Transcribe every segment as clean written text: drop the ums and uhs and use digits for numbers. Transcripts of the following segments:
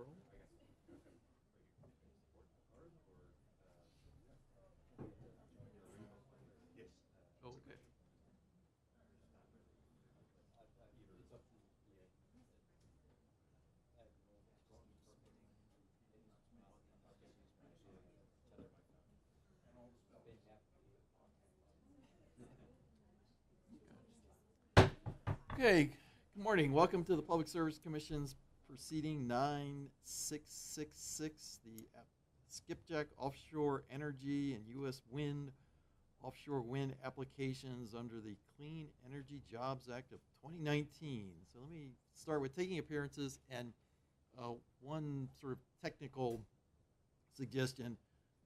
roll. Oh, okay. Okay, good morning. Welcome to the Public Service Commission's proceeding 9666, the Skipjack Offshore Energy and U.S. Wind offshore wind applications under the Clean Energy Jobs Act of 2019. So let me start with taking appearances and one sort of technical suggestion.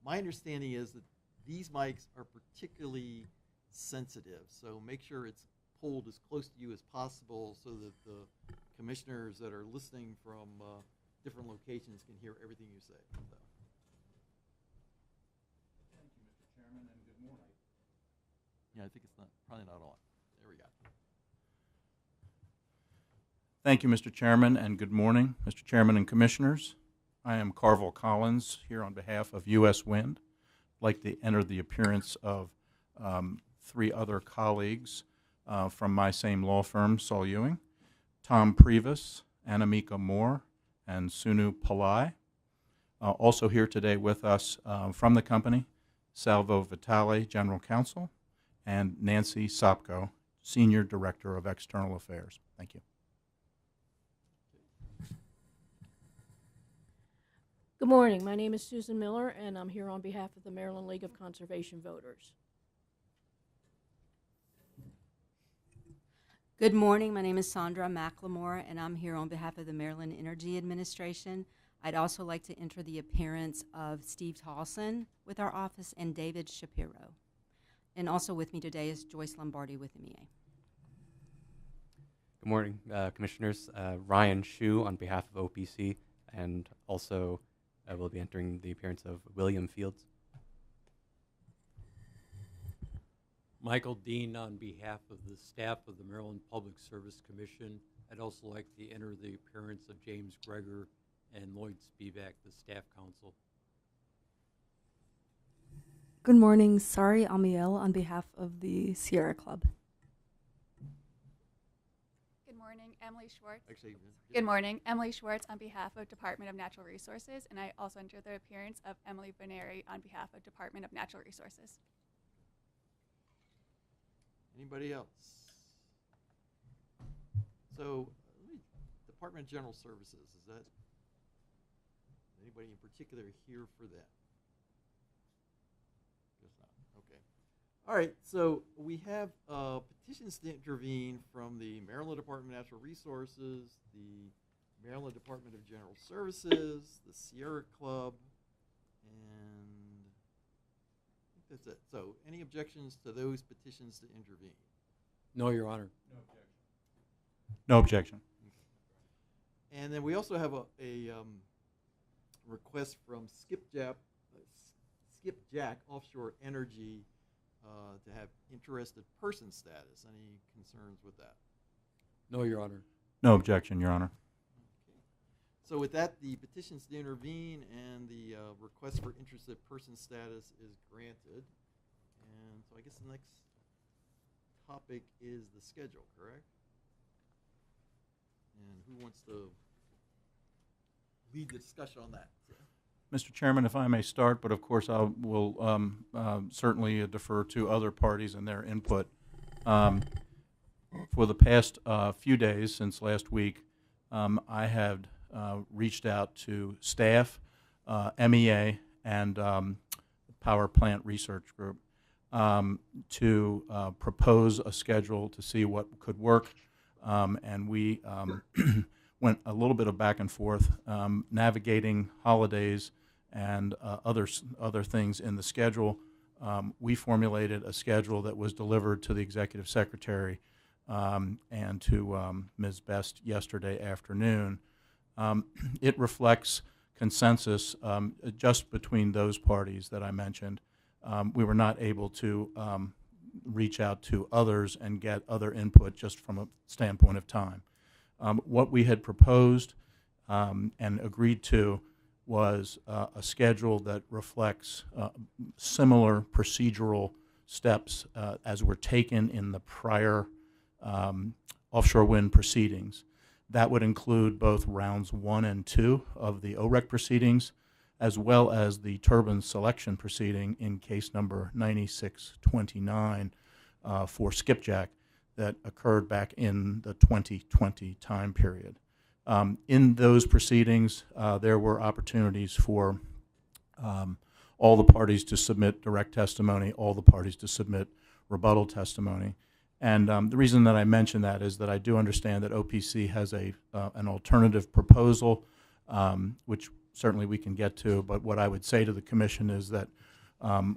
My understanding is that these mics are particularly sensitive, so make sure it's pulled as close to you as possible so that the commissioners that are listening from different locations can hear everything you say. So. Thank you, Mr. Chairman, and good morning. Yeah, I think it's probably not on. There we go. Thank you, Mr. Chairman, and good morning, Mr. Chairman and Commissioners. I am Carville Collins here on behalf of U.S. Wind. I'd like to enter the appearance of three other colleagues from my same law firm, Saul Ewing: Tom Previs, Anamika Moore, and Sunu Pillai. Also here today with us from the company, Salvo Vitale, General Counsel, and Nancy Sopko, Senior Director of External Affairs. Thank you. Good morning. My name is Susan Miller, and I'm here on behalf of the Maryland League of Conservation Voters. Good morning. My name is Sandra McLemore, and I'm here on behalf of the Maryland Energy Administration. I'd also like to enter the appearance of Steve Tolson with our office and David Shapiro. And also with me today is Joyce Lombardi with MEA. Good morning, Commissioners. Ryan Shu on behalf of OPC, and also will be entering the appearance of William Fields. Michael Dean on behalf of the staff of the Maryland Public Service Commission. I'd also like to enter the appearance of James Greger and Lloyd Spivak, the staff counsel. Good morning, Sari Amiel on behalf of the Sierra Club. Good morning, Emily Schwartz. Actually, Good morning, Emily Schwartz on behalf of Department of Natural Resources, and I also enter the appearance of Emily Beneri on behalf of Department of Natural Resources. anybody else? So, Department of General Services, is that anybody in particular here for that? Guess not. Okay. All right, so we have petitions to intervene from the Maryland Department of Natural Resources, the Maryland Department of General Services, the Sierra Club, and I think that's it. So any objections to those petitions to intervene? No, Your Honor. No objection. No objection. And then we also have a request from Skipjack Offshore Energy to have interested person status. Any concerns with that? No, Your Honor. No objection, Your Honor. Okay. So with that, the petitions to intervene and the request for interested person status is granted. And so I guess the next topic is the schedule, correct? And who wants to lead the discussion on that? Mr. Chairman, if I may start, but of course I will certainly defer to other parties and their input. For the past few days, since last week, I have reached out to staff, MEA, and Power Plant Research Group to propose a schedule to see what could work. And we went a little bit of back and forth, navigating holidays and other things in the schedule. We formulated a schedule that was delivered to the Executive Secretary and to Ms. Best yesterday afternoon. It reflects consensus just between those parties that I mentioned. We were not able to reach out to others and get other input just from a standpoint of time. What we had proposed and agreed to was a schedule that reflects similar procedural steps as were taken in the prior offshore wind proceedings. That would include both rounds 1 and 2 of the OREC proceedings, as well as the turbine selection proceeding in case number 9629 for Skipjack that occurred back in the 2020 time period. In those proceedings, there were opportunities for all the parties to submit direct testimony, all the parties to submit rebuttal testimony. And the reason that I mention that is that I do understand that OPC has an alternative proposal, which certainly we can get to, but what I would say to the Commission is that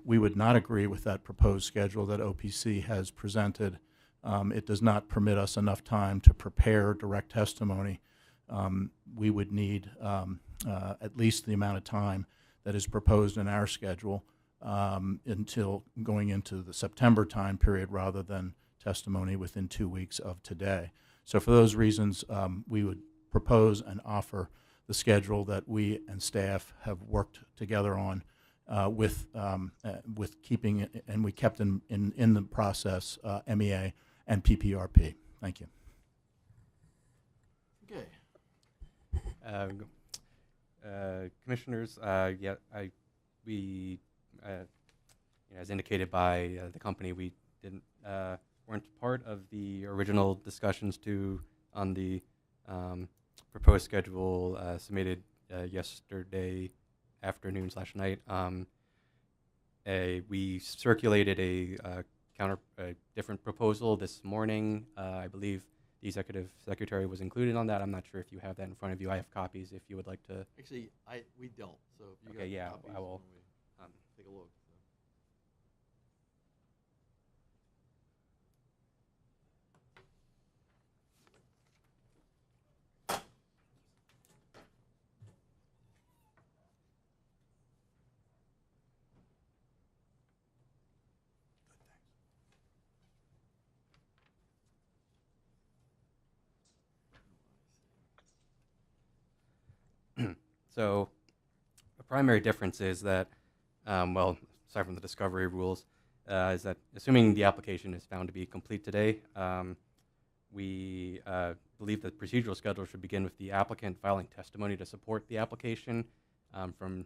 we would not agree with that proposed schedule that OPC has presented. It does not permit us enough time to prepare direct testimony. We would need at least the amount of time that is proposed in our schedule until going into the September time period rather than testimony within 2 weeks of today. So for those reasons, we would propose and offer the schedule that we and staff have worked together on with keeping it, and we kept in the process MEA and PPRP. Thank you. Okay. Commissioners, we, as indicated by the company, we weren't part of the original discussions on the proposed schedule submitted yesterday afternoon/night. We circulated a different proposal this morning. I believe the executive secretary was included on that. I'm not sure if you have that in front of you. I have copies if you would like to. Actually, we don't. So if you Okay, got yeah, copies, I will. when we take a look. So the primary difference is that, well, aside from the discovery rules, is that assuming the application is found to be complete today, we believe that procedural schedule should begin with the applicant filing testimony to support the application. From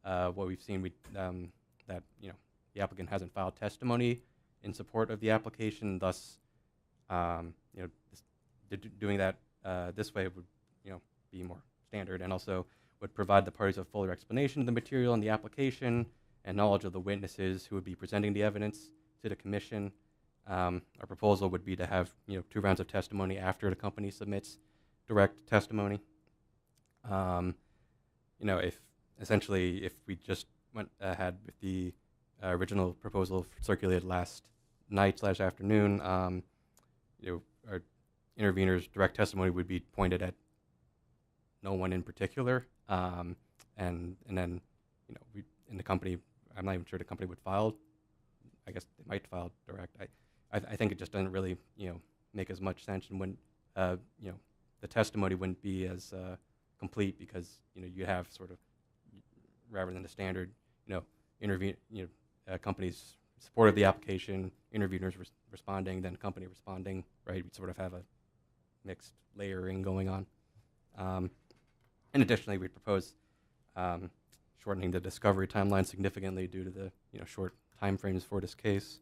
what we've seen, that the applicant hasn't filed testimony in support of the application. Thus, doing that this way would be more standard, and also would provide the parties a fuller explanation of the material in the application and knowledge of the witnesses who would be presenting the evidence to the commission. Our proposal would be to have 2 rounds of testimony after the company submits direct testimony. If we just went ahead with the original proposal circulated last night/afternoon, our interveners' direct testimony would be pointed at no one in particular, and then we in the company. I'm not even sure the company would file. I guess they might file direct. I think it just doesn't really make as much sense, and when the testimony wouldn't be as complete because you have sort of, rather than the standard company's support of the application, interveners responding, then company responding, right? We sort of have a mixed layering going on. And additionally, we propose shortening the discovery timeline significantly due to the short timeframes for this case.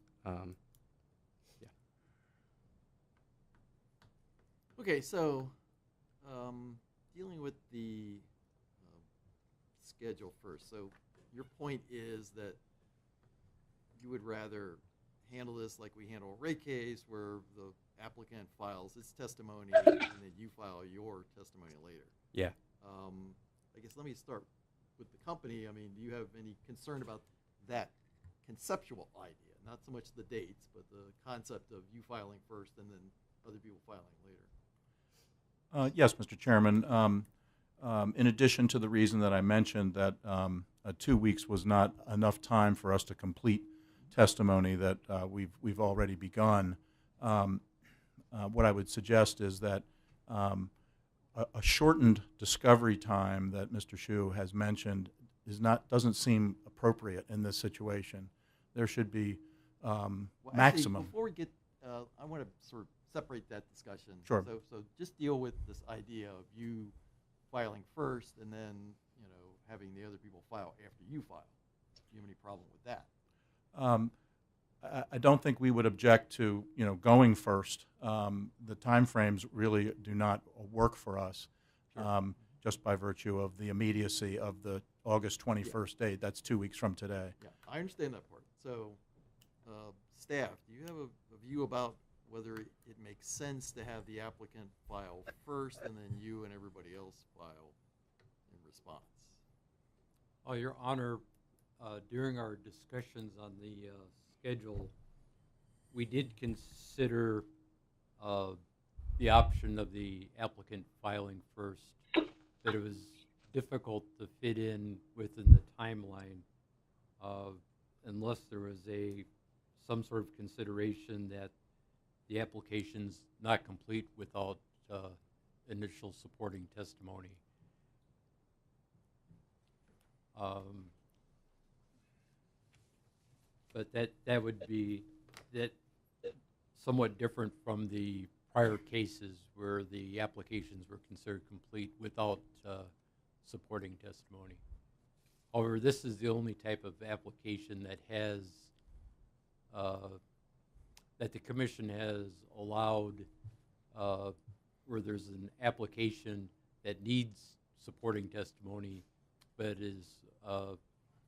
Okay, so dealing with the schedule first. So your point is that you would rather handle this like we handle a rate case, where the applicant files its testimony and then you file your testimony later. Yeah. I guess let me start with the company. I mean, do you have any concern about that conceptual idea? Not so much the dates, but the concept of you filing first and then other people filing later. Yes, Mr. Chairman. In addition to the reason that I mentioned that 2 weeks was not enough time for us to complete testimony that we've already begun, what I would suggest is that a shortened discovery time that Mr. Shu has mentioned doesn't seem appropriate in this situation. There should be Well, actually, maximum. before we get, I want to sort of separate that discussion. Sure. So just deal with this idea of you filing first and then, you know, having the other people file after you file. Do you have any problem with that? I don't think we would object to, you know, going first. The timeframes really do not work for us, just by virtue of the immediacy of the August 21st date. That's 2 weeks from today. Yeah, I understand that part. So, staff, do you have a view about whether it makes sense to have the applicant file first and then you and everybody else file in response? Oh, Your Honor, during our discussions on the schedule, we did consider the option of the applicant filing first, that it was difficult to fit in within the timeline unless there was some sort of consideration that the application's not complete without initial supporting testimony. But that would be somewhat different from the prior cases where the applications were considered complete without supporting testimony. However, this is the only type of application that has that the commission has allowed where there's an application that needs supporting testimony but is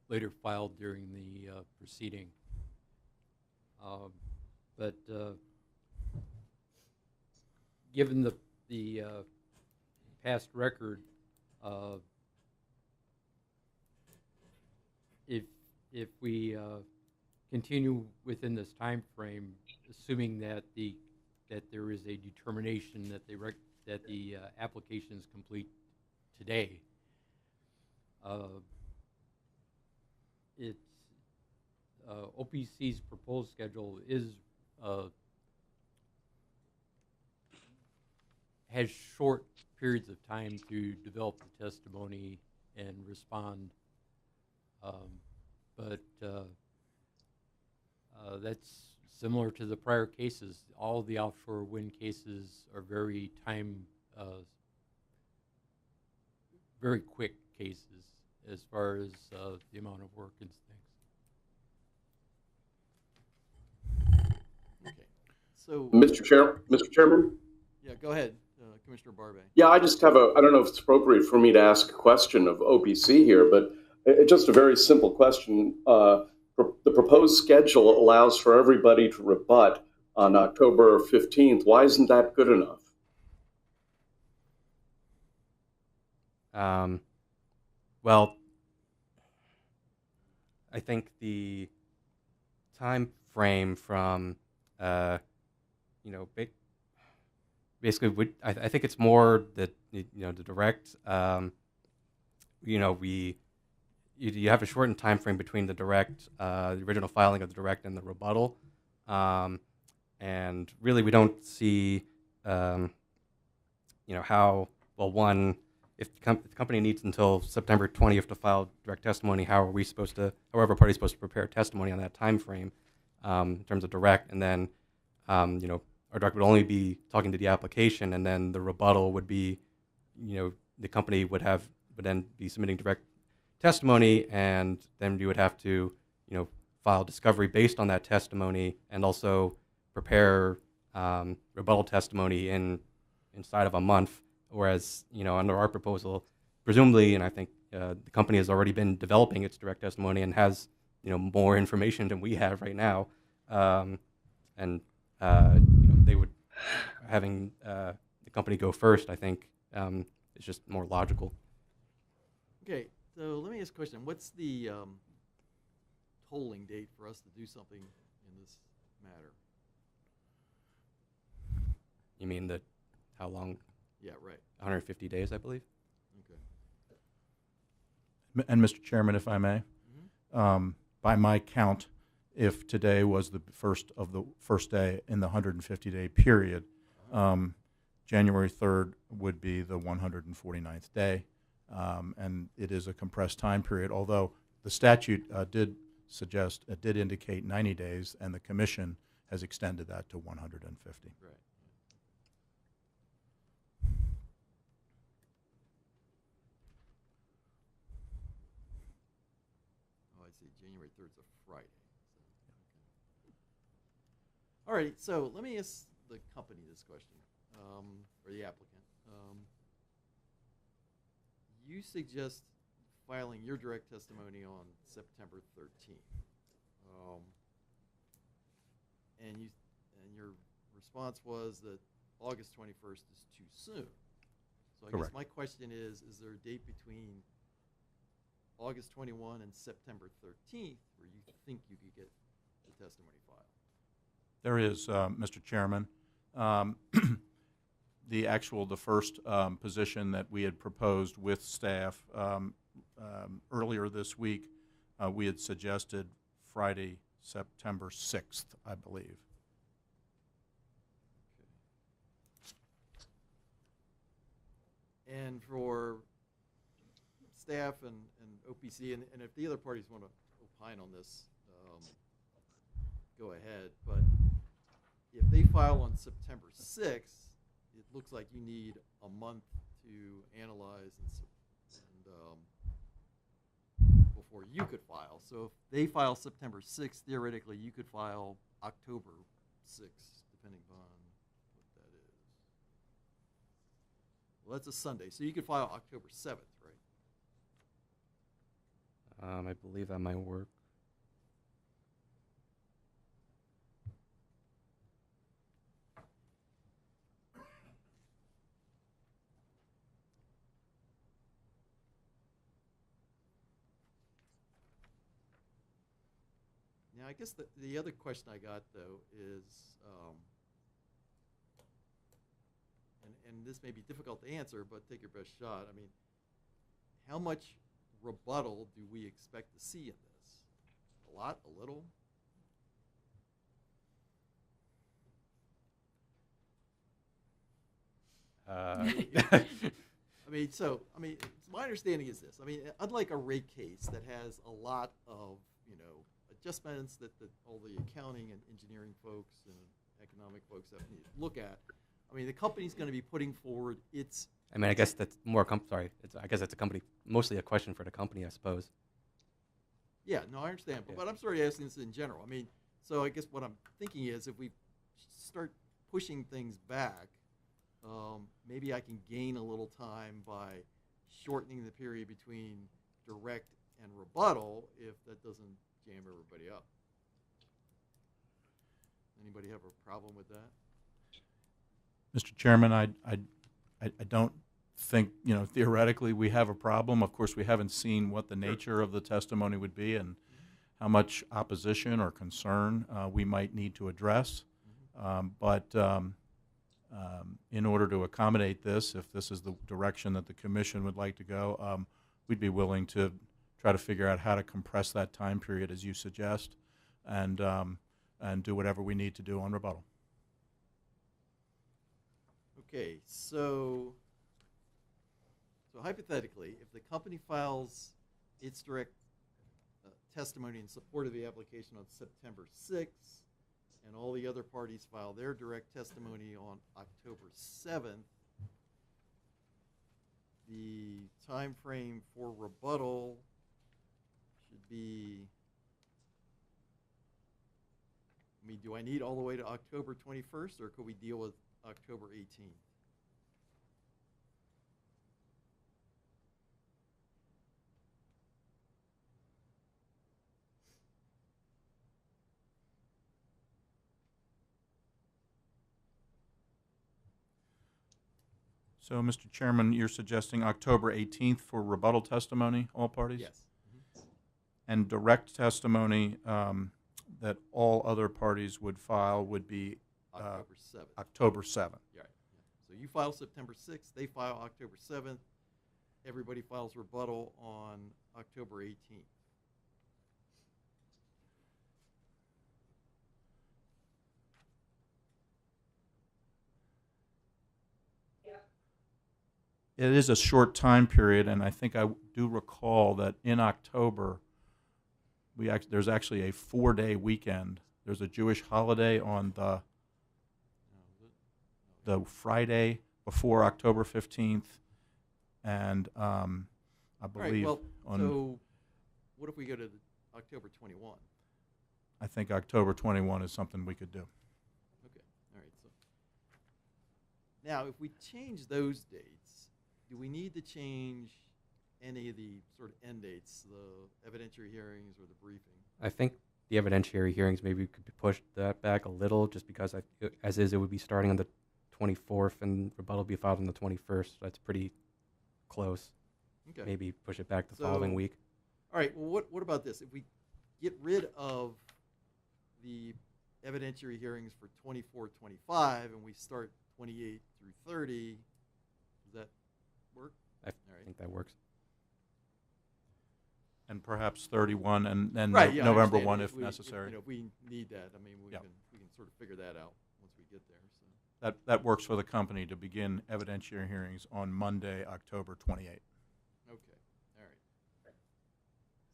later filed during the proceeding. But given the past record, if we continue within this time frame, assuming that there is a determination that the application is complete today, OPC's proposed schedule has short periods of time to develop the testimony and respond, but that's similar to the prior cases. All the offshore wind cases are very very quick cases as far as the amount of work and things. Okay. So, Mr. Chairman? yeah, go ahead, Commissioner Barbe. Yeah, I just have I don't know if it's appropriate for me to ask a question of OPC here, but just a very simple question. The proposed schedule allows for everybody to rebut on October 15th. Why isn't that good enough? Well, I think the time frame from, basically, I think it's more that, the direct, you have a shortened time frame between the direct, the original filing of the direct and the rebuttal. And really, we don't see, how, well, one, if the company needs until September 20th to file direct testimony, however party's supposed to prepare testimony on that time frame in terms of direct, and then, our direct would only be talking to the application, and then the rebuttal would be, the company would then be submitting direct testimony, and then you would have to, file discovery based on that testimony, and also prepare rebuttal testimony inside of a month. Whereas, under our proposal, presumably, and I think the company has already been developing its direct testimony and has, more information than we have right now, they would having the company go first, I think, is just more logical. Okay, so let me ask a question. What's the tolling date for us to do something in this matter? You mean how long? Yeah, right. 150 days, I believe. Okay. And Mr. Chairman, if I may, by my count, if today was the first day in the 150-day period, January 3rd would be the 149th day, and it is a compressed time period, although the statute did indicate 90 days, and the commission has extended that to 150. Right. Oh, I see. January 3rd is a Friday. So, okay. All right, so let me ask the company this question, or the applicant. You suggest filing your direct testimony on September 13th. And your response was that August 21st is too soon. So I guess Correct. my question is there a date between August 21 and September 13th where you think you could get the testimony filed? There is, Mr. Chairman. The first position that we had proposed with staff earlier this week, we had suggested Friday, September 6th, I believe. And for staff and OPC, and if the other parties want to opine on this, go ahead. But if they file on September 6th, it looks like you need a month to analyze before you could file. So if they file September 6th, theoretically you could file October 6th, depending upon what that is. Well, that's a Sunday, so you could file October 7th, right? I believe that might work. Now, I guess the other question I got, though, is, and this may be difficult to answer, but take your best shot. I mean, how much rebuttal do we expect to see in this? A lot? A little? My understanding is this. I mean, unlike a rate case that has a lot of, adjustments that all the accounting and engineering folks and economic folks have to look at, I mean, the company's going to be putting forward its. I mean, I guess that's more. I guess it's a company, mostly a question for the company, I suppose. Yeah, no, I understand, Yeah. but I'm sort of asking this in general. I mean, so I guess what I'm thinking is if we start pushing things back, maybe I can gain a little time by shortening the period between direct and rebuttal if that doesn't jam everybody up. Anybody have a problem with that? Mr. Chairman, I don't think, theoretically we have a problem. Of course, we haven't seen what the nature of the testimony would be and how much opposition or concern we might need to address. But in order to accommodate this, if this is the direction that the commission would like to go, we'd be willing to try to figure out how to compress that time period as you suggest and do whatever we need to do on rebuttal. Okay, so hypothetically, if the company files its direct testimony in support of the application on September 6th, and all the other parties file their direct testimony on October 7th, the time frame for rebuttal should be, I mean, do I need all the way to October 21st, or could we deal with October 18th? So, Mr. Chairman, you're suggesting October 18th for rebuttal testimony, all parties? Yes. And direct testimony that all other parties would file would be October 7th. October 7th. Yeah, right. So you file September 6th, they file October 7th, everybody files rebuttal on October 18th. It is a short time period, and I think I do recall that in October, there's actually a 4-day weekend. There's a Jewish holiday on the Friday before October 15th, and I All right, believe well, on so what if we go to October 21? I think October 21 is something we could do. Okay, all right. So now, if we change those dates, do we need to change any of the sort of end dates, the evidentiary hearings or the briefing? I think the evidentiary hearings maybe could be pushed that back a little, just because as is, it would be starting on the 24th and rebuttal would be filed on the 21st. That's pretty close. Okay. Maybe push it back the following So- week. All right. Well, what about this? If we get rid of the evidentiary hearings for 24, 25, and we start 28 through 30, does that work? I All right. think that works. And perhaps 31 and then Right. Yeah, I November understand 1 that if necessary. If we need that, I mean, we Yeah. can sort of figure that out once we get there. So. That works for the company to begin evidentiary hearings on Monday, October 28th. Okay, all right.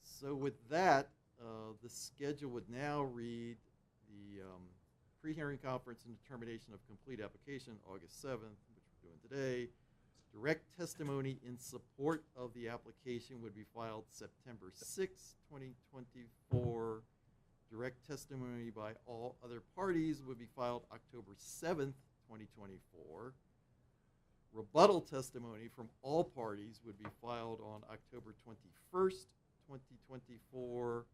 So with that, the schedule would now read the pre-hearing conference and determination of complete application, August 7th, which we're doing today. Direct testimony in support of the application would be filed September 6th, 2024. Direct testimony by all other parties would be filed October 7th, 2024. Rebuttal testimony from all parties would be filed on October 21st, 2024.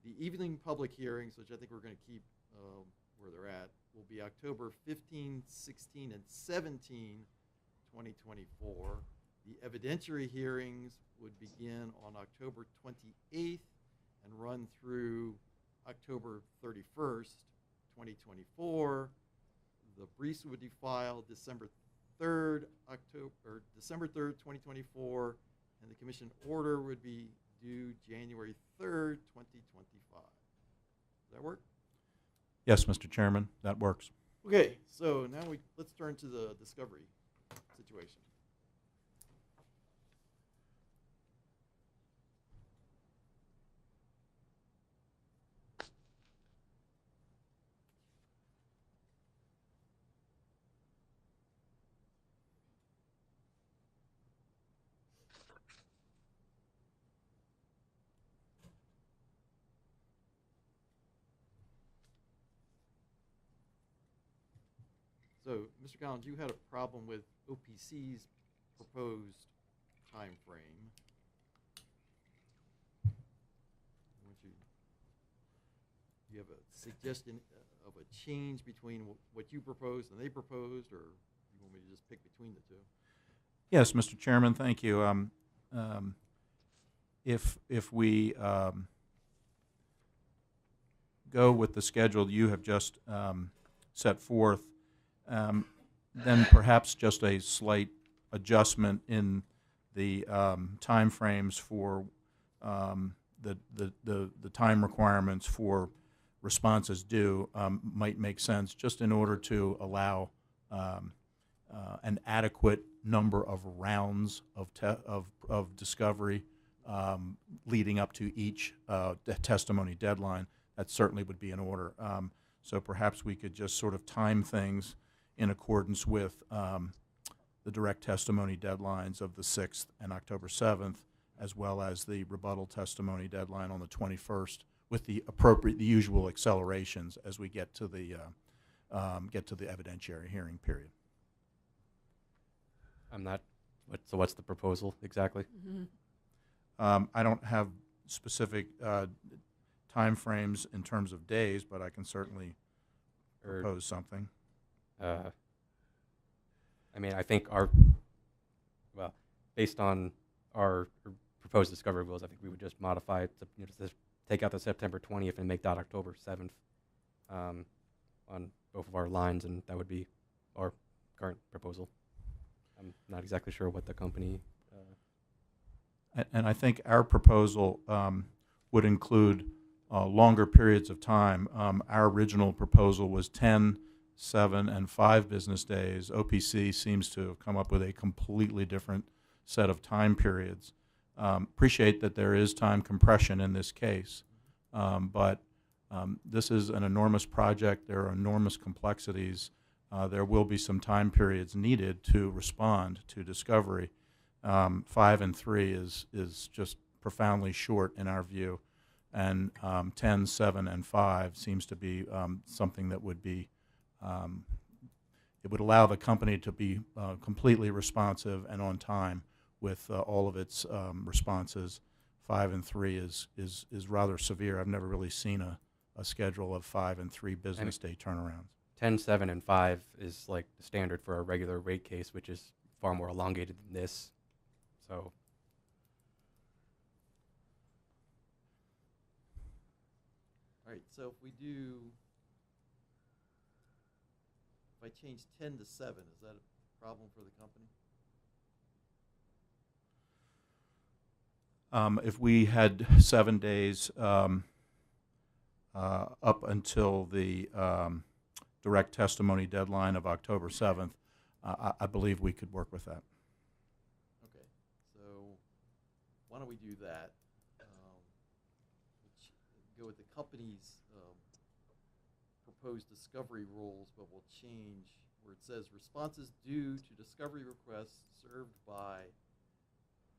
The evening public hearings, which I think we're going to keep where they're at, will be October 15, 16, and 17, 2024. The evidentiary hearings would begin on October 28th and run through October 31st, 2024. The briefs would be filed December 3rd, 2024, and the commission order would be due January 3rd, 2025. Does that work? Yes, Mr. Chairman, that works. Okay, so now let's turn to the discovery situation. So, Mr. Collins, you had a problem with OPC's proposed time frame. Do you have a suggestion of a change between what you proposed and they proposed, or you want me to just pick between the two? Yes, Mr. Chairman, thank you. If we go with the schedule you have just set forth, then perhaps just a slight adjustment in the time frames for the time requirements for responses due might make sense, just in order to allow an adequate number of rounds of discovery leading up to each testimony deadline. That certainly would be in order. So perhaps we could just sort of time things in accordance with the direct testimony deadlines of the 6th and October 7th, as well as the rebuttal testimony deadline on the 21st, with the usual accelerations as we get to the evidentiary hearing period. So what's the proposal exactly? I don't have specific time frames in terms of days, but I can certainly propose something. I mean, I think based on our proposed discovery rules, I think we would just modify it to just take out the September 20th and make that October 7th on both of our lines, and that would be our current proposal. I'm not exactly sure what the company... And I think our proposal would include longer periods of time. Our original proposal was 10 7, and 5 business days, OPC seems to have come up with a completely different set of time periods. Appreciate that there is time compression in this case, but this is an enormous project. There are enormous complexities. There will be some time periods needed to respond to discovery. 5 and 3 is just profoundly short in our view, and 10, 7, and 5 seems to be something that would be it would allow the company to be completely responsive and on time with all of its responses. 5 and 3 is rather severe. I've never really seen a schedule of 5 and 3 business day turnarounds. 10, 7, and 5 is like the standard for a regular rate case, which is far more elongated than this. So, All right, so if I change 10 to 7, is that a problem for the company? If we had 7 days up until the direct testimony deadline of October 7th, I believe we could work with that. Okay, so why don't we do that? Go with the company's proposed discovery rules, but we'll change where it says responses due to discovery requests served by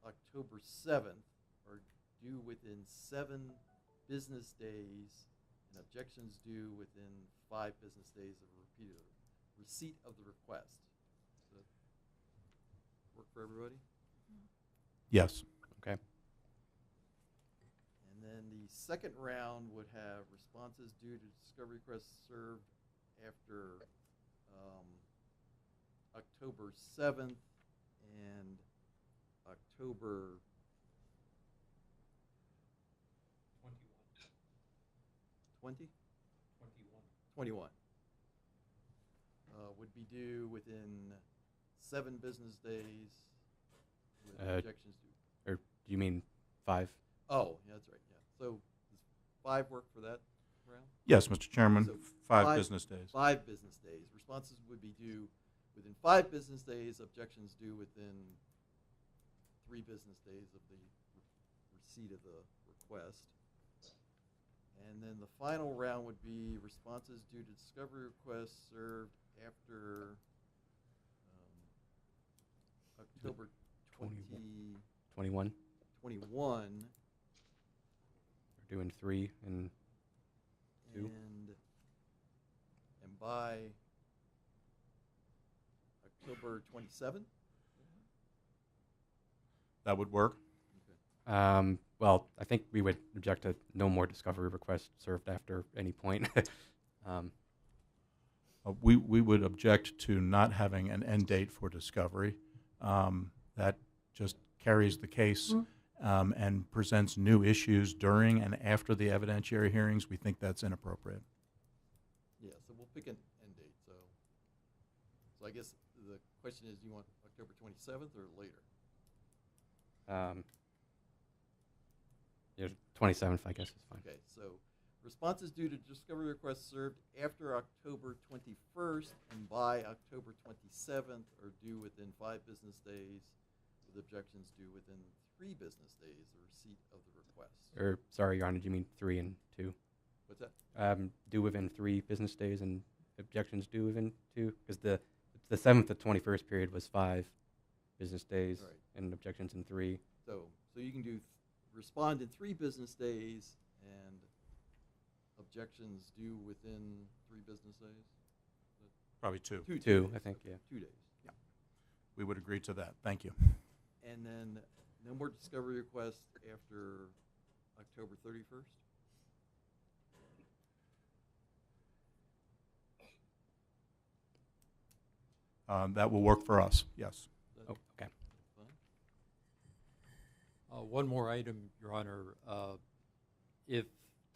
October 7th are due within 7 business days, and objections due within 5 business days of receipt of the request. Does that work for everybody? Yes. okay. And then the second round would have responses due to discovery requests served after October 7th and October 21 would be due within 7 business days with objections due. Or do you mean 5? Oh, yeah, that's right, yeah. So does 5 work for that round? Yes, Mr. Chairman. So 5 business days. 5 business days. Responses would be due within 5 business days, objections due within 3 business days of the receipt of the request. And then the final round would be responses due to discovery requests served after October 21? 21. We're doing 3 and 2. And by October 27th? That would work. Well, I think we would object to no more discovery requests served after any point. We would object to not having an end date for discovery. That just carries the case and presents new issues during and after the evidentiary hearings. We think that's inappropriate. Yeah, so we'll pick an end date. So I guess the question is, do you want October 27th or later? 27th, I guess, is fine. Okay, so responses due to discovery requests served after October 21st and by October 27th are due within 5 business days, with objections due within 3 business days of receipt of the request. Or, sorry, Your Honor, do you mean 3 and 2? What's that? Due within 3 business days and objections due within 2? Because the 7th to 21st period was 5 business days Right. and objections in 3. So you can do respond in 3 business days and objections due within 3 business days? Probably 2. 2 2, days, I think, okay, yeah. 2 days. We would agree to that. Thank you. And then no more discovery requests after October 31st? That will work for us, yes. Oh, okay. Fine. One more item, Your Honor. If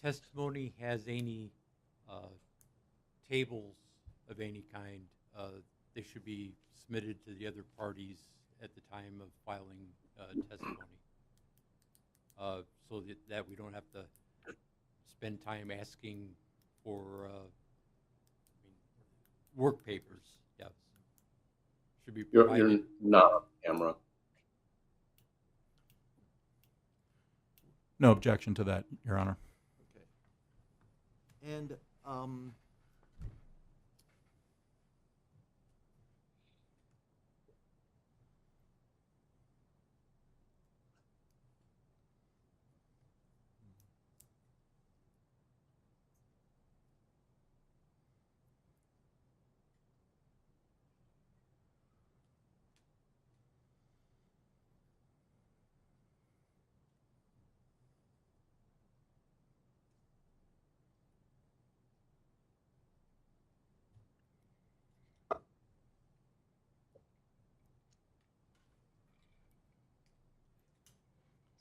testimony has any tables of any kind, they should be submitted to the other parties at the time of filing testimony, so that we don't have to spend time asking for Work papers, yes. Should be You're provided. not on camera. No objection to that, Your Honor. Okay. And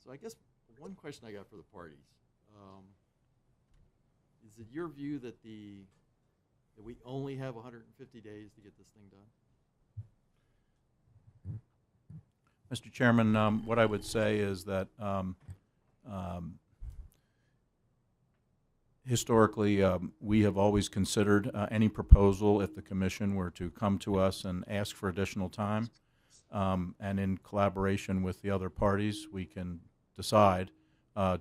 so I guess one question I got for the parties, is it your view that that we only have 150 days to get this thing done? Mr. Chairman, what I would say is that historically, we have always considered any proposal, if the commission were to come to us and ask for additional time, and in collaboration with the other parties, we can decide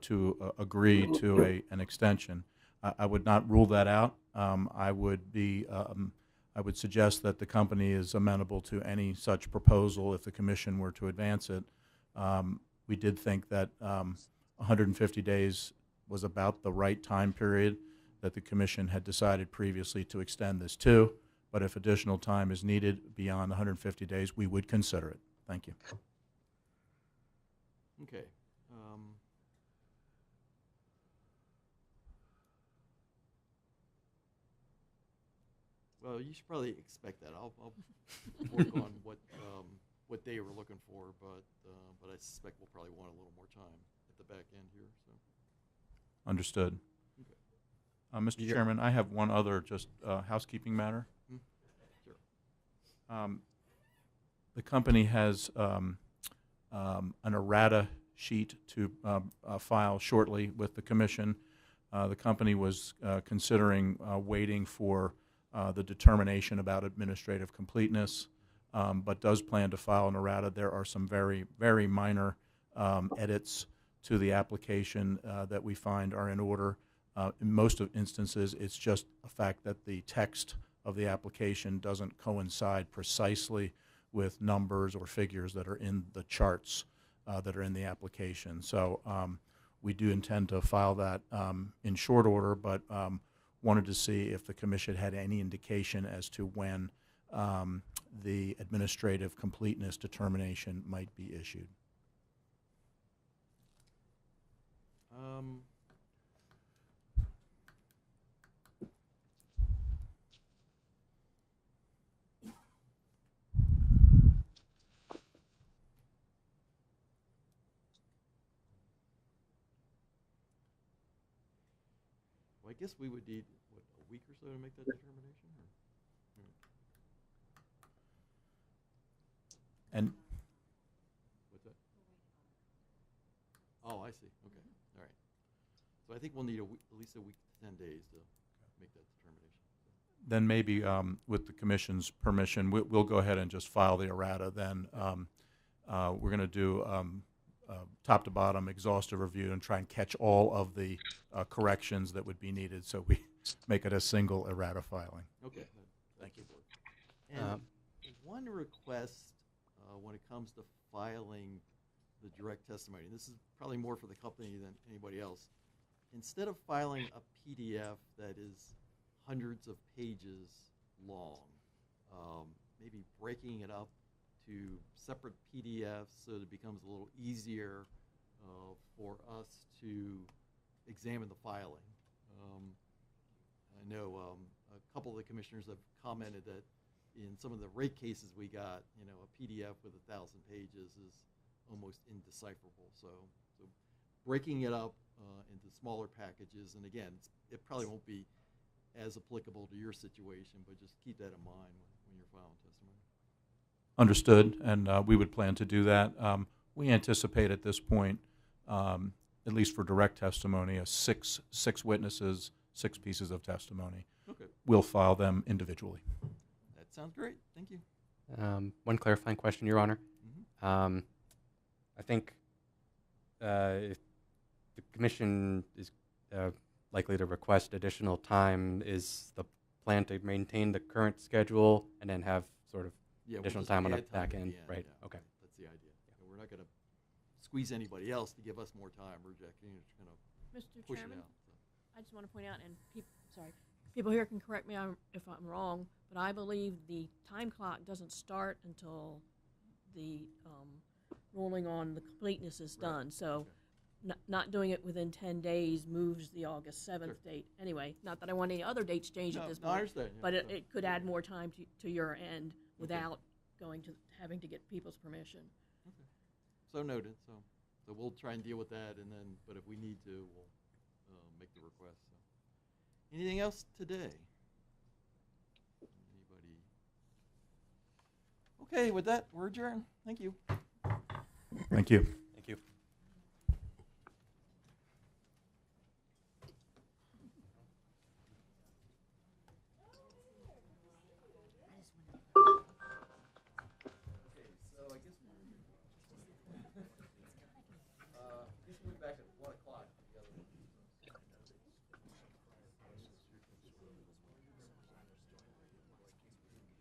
to agree to an extension. I would not rule that out. I would suggest that the company is amenable to any such proposal if the commission were to advance it. We did think that 150 days was about the right time period that the commission had decided previously to extend this to, but if additional time is needed beyond 150 days, we would consider it. Thank you. Okay. Well, you should probably expect that. I'll work on what they were looking for, but I suspect we'll probably want a little more time at the back end here. So. Understood. Okay. Mr. Chairman, I have one other just housekeeping matter. Sure. The company has an errata sheet to file shortly with the commission. The company was considering waiting for the determination about administrative completeness, but does plan to file an errata. There are some very, very minor edits to the application that we find are in order. In most of instances, it's just a fact that the text of the application doesn't coincide precisely with numbers or figures that are in the charts that are in the application. So we do intend to file that in short order, but wanted to see if the commission had any indication as to when the administrative completeness determination might be issued. Well, I guess we would need, what, a week or so to make that determination? And What's that? Oh, I see. Okay. All right. So I think we'll need at least a week to 10 days to make that determination. then maybe with the commission's permission, we'll go ahead and just file the errata. Then we're going to do top to bottom exhaustive review and try and catch all of the corrections that would be needed, so we make it a single errata filing. Okay. Thank you. And one request when it comes to filing the direct testimony, and this is probably more for the company than anybody else, instead of filing a PDF that is hundreds of pages long, maybe breaking it up to separate PDFs so that it becomes a little easier for us to examine the filing. I know a couple of the commissioners have commented that in some of the rate cases we got, a PDF with 1,000 pages is almost indecipherable. So breaking it up into smaller packages, and again, it probably won't be as applicable to your situation, but just keep that in mind when you're filing testimony. Understood, and we would plan to do that. We anticipate at this point, at least for direct testimony, six witnesses, 6 pieces of testimony. Okay. We'll file them individually. sounds great. Thank you. One clarifying question, Your Honor. Mhm. I think if the commission is likely to request additional time, is the plan to maintain the current schedule and then have sort of Yeah, we'll additional just time on the add back at end? the Right, yeah, okay. That's the idea. Yeah, we're not going to squeeze anybody else to give us more time. We're just going to Mr. push Chairman, it out. So. I just want to point out, and people here can correct me if I'm wrong, but I believe the time clock doesn't start until the ruling on the completeness is Right. done. So Okay. not doing it within 10 days moves the August 7th Sure. date. Anyway, not that I want any other dates changed at this No, I point, understand. Yeah, but so- it could add more time to your end without going to having to get people's permission. Okay. So noted. So we'll try and deal with that, and then, but if we need to, we'll make the request. So. Anything else today? Anybody? Okay, with that, we're adjourned. Thank you. Thank you. Thank you. So I guess we're back at 1 o'clock.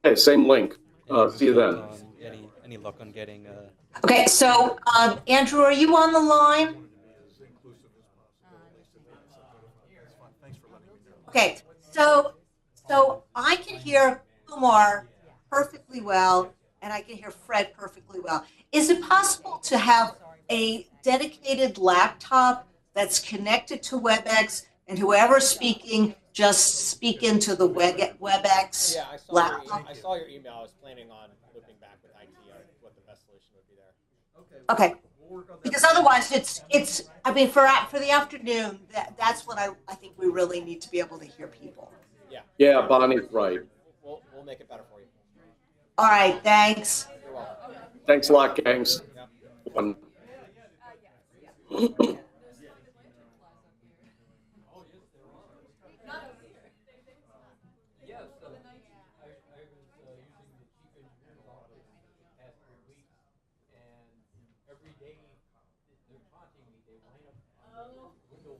Hey, same link. See you then. Any luck on getting Okay, so Andrew, are you on the line? Okay, so I can hear Kumar perfectly well, and I can hear Fred perfectly well. Is it possible to have a dedicated laptop that's connected to WebEx, and whoever's speaking just speak into the WebEx Yeah, laptop? I saw your email. I was planning on looping back with IT on what the best solution would be there. Okay. We'll work on that. Because otherwise, it's. I mean, for the afternoon, that's when I think we really need to be able to hear people. Yeah. Yeah, Bonnie's right. We'll make it better for you. All right. Thanks. You're welcome. Thanks a lot, gangs. Yep. One. Every day they're taunting me. They line up window